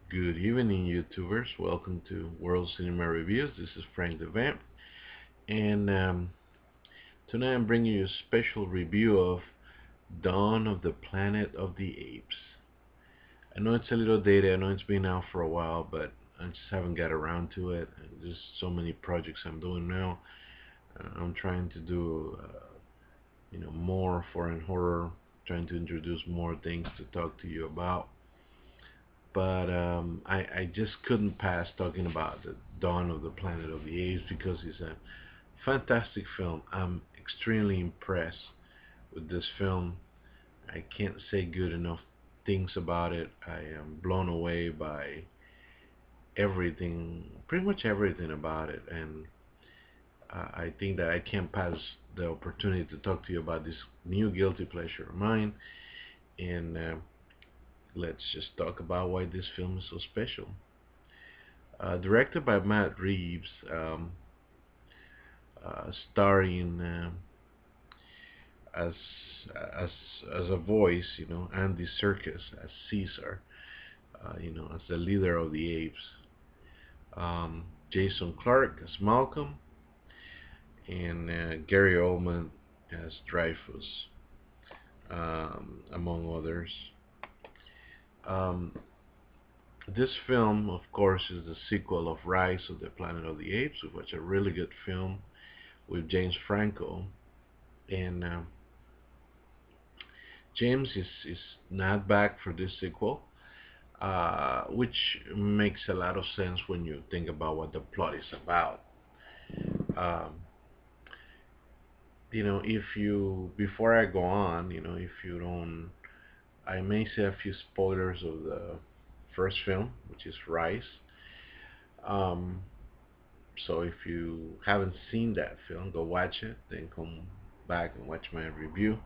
Good evening, YouTubers. Welcome to World Cinema Reviews. This is Frank the Vamp, and tonight I'm bringing you a special review of Dawn of the Planet of the Apes. I know it's a little dated. I know it's been out for a while, but I just haven't got around to it. There's so many projects I'm doing now. I'm trying to do, more foreign horror. Trying to introduce more things to talk to you about. But I just couldn't pass talking about the Dawn of the Planet of the Apes because it's a fantastic film. I'm extremely impressed with this film. I can't say good enough things about it. I am blown away by everything, pretty much everything about it, and I think that I can't pass the opportunity to talk to you about this new guilty pleasure of mine. And let's just talk about why this film is so special. Directed by Matt Reeves, starring as as as a voice, Andy Serkis as Caesar, as the leader of the apes. Jason Clarke as Malcolm, and Gary Oldman as Dreyfus, among others. Um, this film, of course, is the sequel of Rise of the Planet of the Apes, which was a really good film with James Franco. And James is not back for this sequel, which makes a lot of sense when you think about what the plot is about. Um, if you, before I go on, if you don't, I may say a few spoilers of the first film, which is Rise. Um, so if you haven't seen that film, go watch it, then come back and watch my review.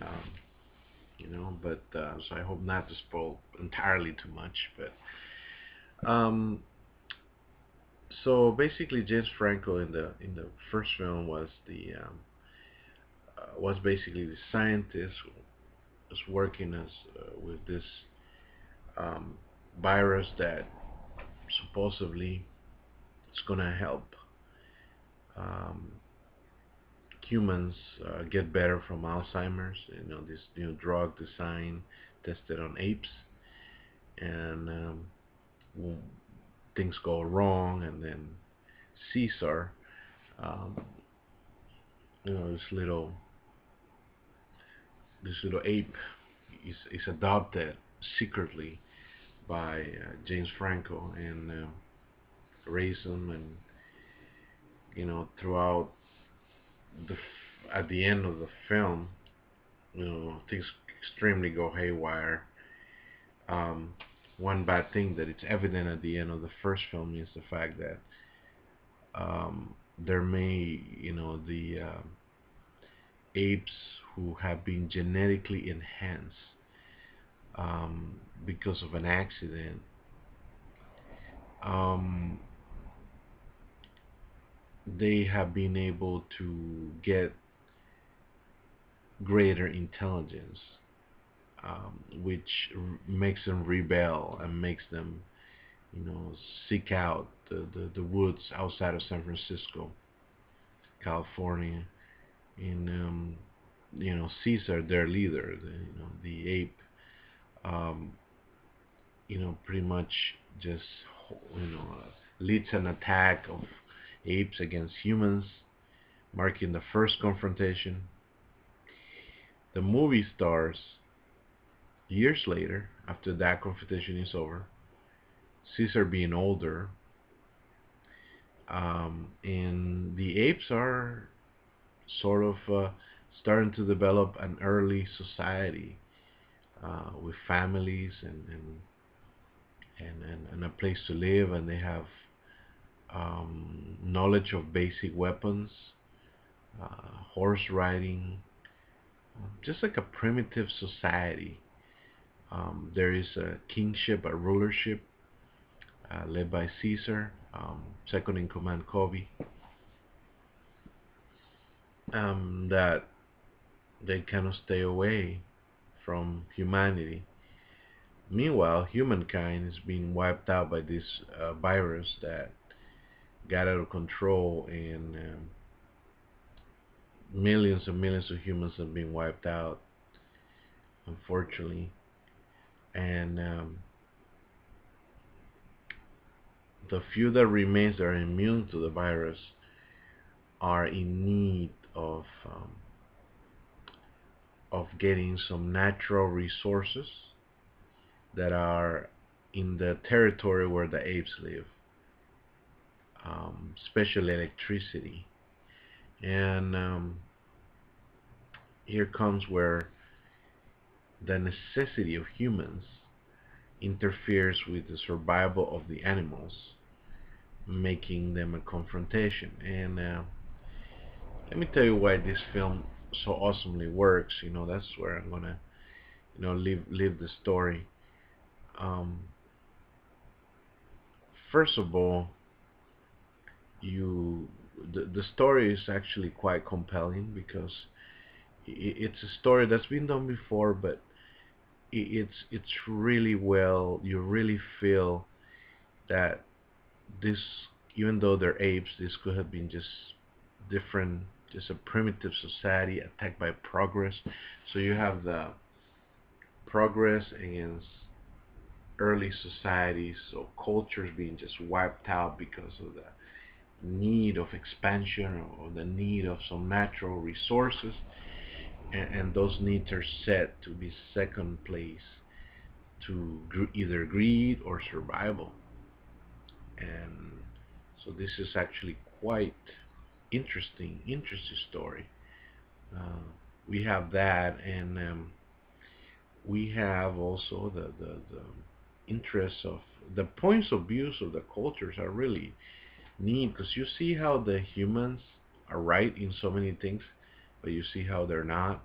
Um, but so I hope not to spoil entirely too much. But so basically, James Franco in the first film was basically the scientist who was working as with this um, virus that supposedly is gonna help um, humans get better from Alzheimer's. This new drug design tested on apes, and things go wrong, and then Caesar, um, this little ape is adopted secretly by James Franco, and raised him, and throughout at the end of the film, things extremely go haywire. Um, One bad thing that it's evident at the end of the first film is the fact that there may, the apes who have been genetically enhanced because of an accident, um, they have been able to get greater intelligence, which makes them rebel and makes them, seek out the woods outside of San Francisco, California, and Caesar, their leader, the ape, um, pretty much just leads an attack of apes against humans, marking the first confrontation. The movie stars years later, after that confrontation is over, Caesar being older, and the apes are sort of starting to develop an early society with families and a place to live, and they have knowledge of basic weapons, horse riding, just like a primitive society. There is a kingship, a rulership, led by Caesar, second in command Kobe, that they cannot stay away from humanity. Meanwhile, humankind is being wiped out by this virus that got out of control, and millions and millions of humans have been wiped out, unfortunately. And the few that remains that are immune to the virus are in need of getting some natural resources that are in the territory where the apes live, especially electricity. And here comes where the necessity of humans interferes with the survival of the animals, making them a confrontation. And let me tell you why this film so awesomely works. That's where I'm gonna, leave the story. Um, First of all, you the story is actually quite compelling because it's a story that's been done before, but it's really well. You really feel that this, even though they're apes, this could have been just different, just a primitive society attacked by progress. So you have the progress against early societies, so cultures being just wiped out because of the need of expansion or the need of some natural resources, and those needs are set to be second place to either greed or survival. And so this is actually quite interesting story. uh, we have that, and we have also the interests of the points of views of the cultures are really neat, because you see how the humans are right in so many things, but you see how they're not.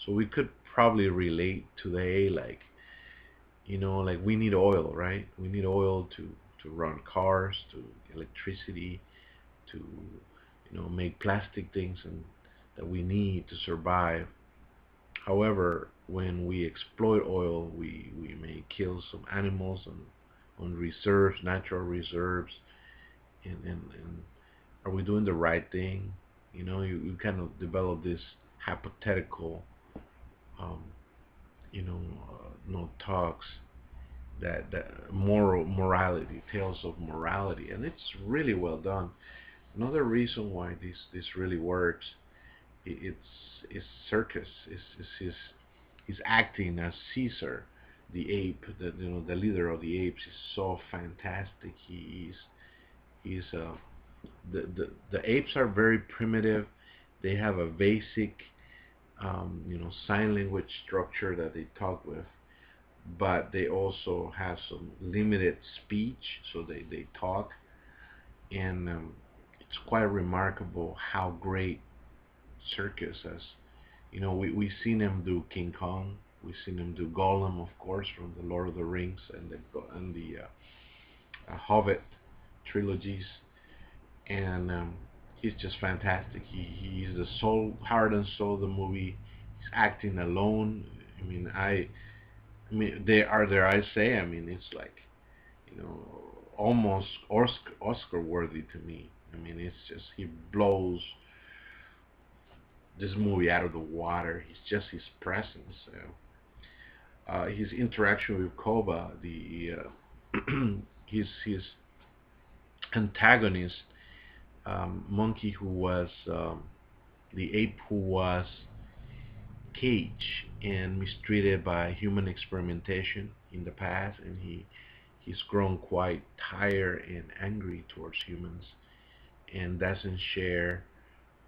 So we could probably relate today, like, like we need oil, right? We need oil to run cars, to electricity, to make plastic things and that we need to survive. However, when we exploit oil, we may kill some animals on reserves, natural reserves, and are we doing the right thing? You kind of develop this hypothetical, um, no talks that morality, tales of morality, and it's really well done. Another reason why this really works, it's Circus, is his acting as Caesar, the ape, the leader of the apes, is so fantastic. He's the apes are very primitive. They have a basic sign language structure that they talk with, but they also have some limited speech, so they talk. And it's quite remarkable how great Circus has. We've seen him do King Kong. We've seen him do Gollum, of course, from the Lord of the Rings and the Hobbit trilogies. And he's just fantastic. He's the soul, heart and soul of the movie. He's acting alone. I mean, they are there. I say, it's like, almost Oscar worthy to me. It's just he blows this movie out of the water. He's just his presence. His interaction with Koba, the his antagonist, monkey, who was the ape who was caged and mistreated by human experimentation in the past, and he's grown quite tired and angry towards humans, and doesn't share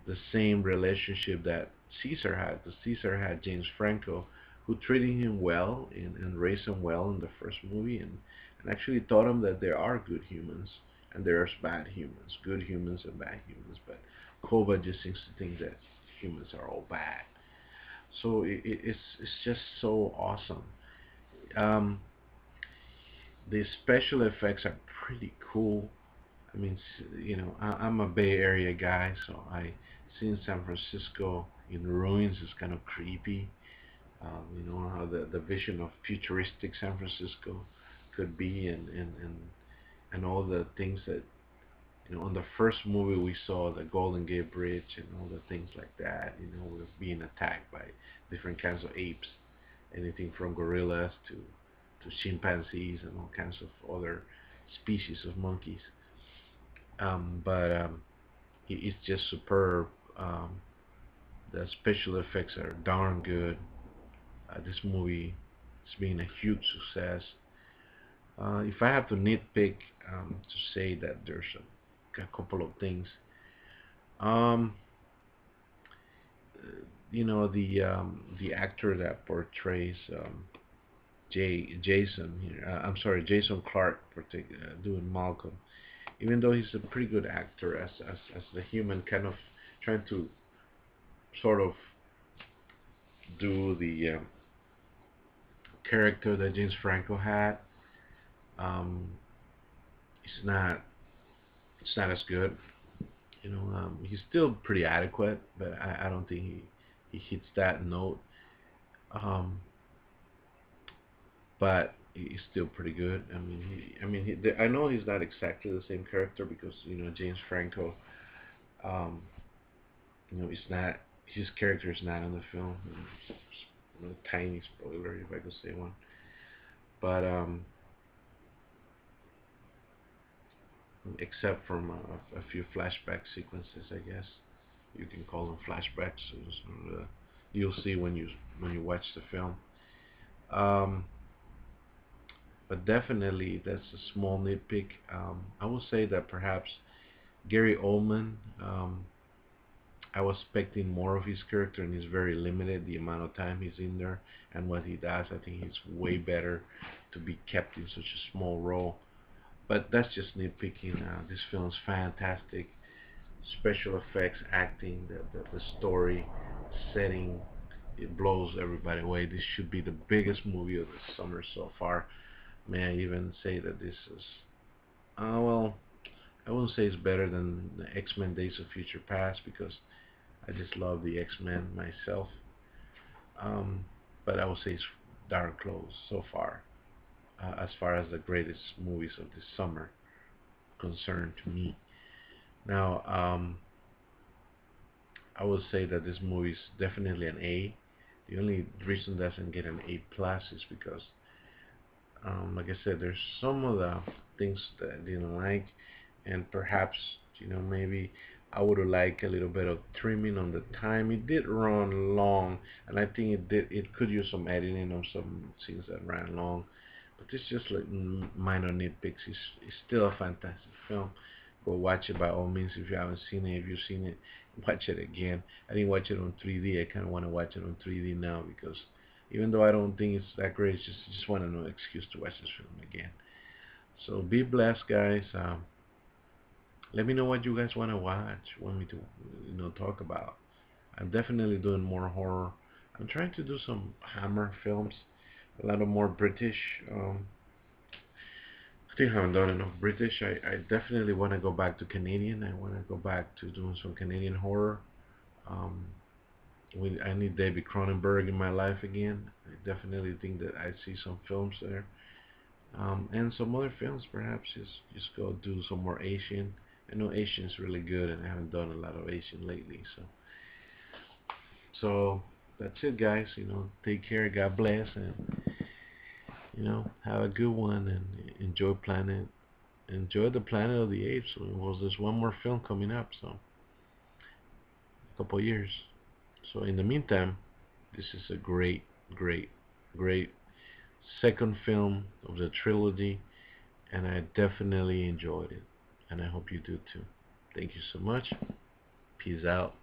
the same relationship that Caesar had. Because Caesar had James Franco, who treated him well and raised him well in the first movie, and actually taught him that there are good humans and there's bad humans, good humans and bad humans. But Koba just seems to think that humans are all bad. So it's just so awesome. Um, the special effects are pretty cool. I'm a Bay Area guy, so I seen San Francisco in ruins is kind of creepy. You know how the vision of futuristic San Francisco could be, and all the things that, you know, on the first movie we saw the Golden Gate Bridge and all the things like that. You know, we're being attacked by different kinds of apes, anything from gorillas to chimpanzees and all kinds of other species of monkeys. But it's just superb. The special effects are darn good. This movie has been a huge success. If I have to nitpick, to say that there's a couple of things, um, you know, the actor that portrays Jason here, I'm sorry, Jason Clark, doing Malcolm. Even though he's a pretty good actor as the human, kind of trying to sort of do the character that James Franco had, um, it's not it's not as good. You know, he's still pretty adequate, but I don't think he hits that note. Um, but he's still pretty good. I know he's not exactly the same character because, you know, James Franco, um, you know, it's not his character is not in the film. A tiny spoiler, if I could say one. But except from a few flashback sequences, I guess you can call them flashbacks. You'll see when you watch the film. Um, but definitely, that's a small nitpick. I will say that perhaps Gary Oldman. I was expecting more of his character, and he's very limited. The amount of time he's in there and what he does, I think he's way better to be kept in such a small role. But that's just nitpicking. This film's fantastic. Special effects, acting, the story, setting, it blows everybody away. This should be the biggest movie of the summer so far. May I even say that this is, well, I wouldn't say it's better than the X-Men Days of Future Past because I just love the X-Men myself. Um, but I would say it's darn close so as far as the greatest movies of this summer concerned to me. Now, I would say that this movie is definitely an A. The only reason it doesn't get an A plus is because, like I said, there's some of the things that I didn't like, and perhaps, you know, maybe I would have liked a little bit of trimming on the time. It did run long, and I think it could use some editing on some scenes that ran long. But it's just like minor nitpicks. It's still a fantastic film. Go watch it by all means if you haven't seen it. If you've seen it, watch it again. I didn't watch it on 3D. I kind of want to watch it on 3D now because even though I don't think it's that great, it's just want an excuse to watch this film again. So be blessed, guys. Let me know what you guys want to watch, want me to, you know, talk about. I'm definitely doing more horror. I'm trying to do some Hammer films, a lot of more British. I think I haven't done enough British. I definitely want to go back to Canadian. I want to go back to doing some Canadian horror. Um, I need David Cronenberg in my life again. I definitely think that I see some films there. And some other films, perhaps just go do some more Asian. I know Asian's really good, and I haven't done a lot of Asian lately. So that's it, guys. You know, take care. God bless, and you know, have a good one, and enjoy the Planet of the Apes. Well, there's one more film coming up, so a couple of years. So in the meantime, this is a great, great, great second film of the trilogy, and I definitely enjoyed it, and I hope you do too. Thank you so much. Peace out.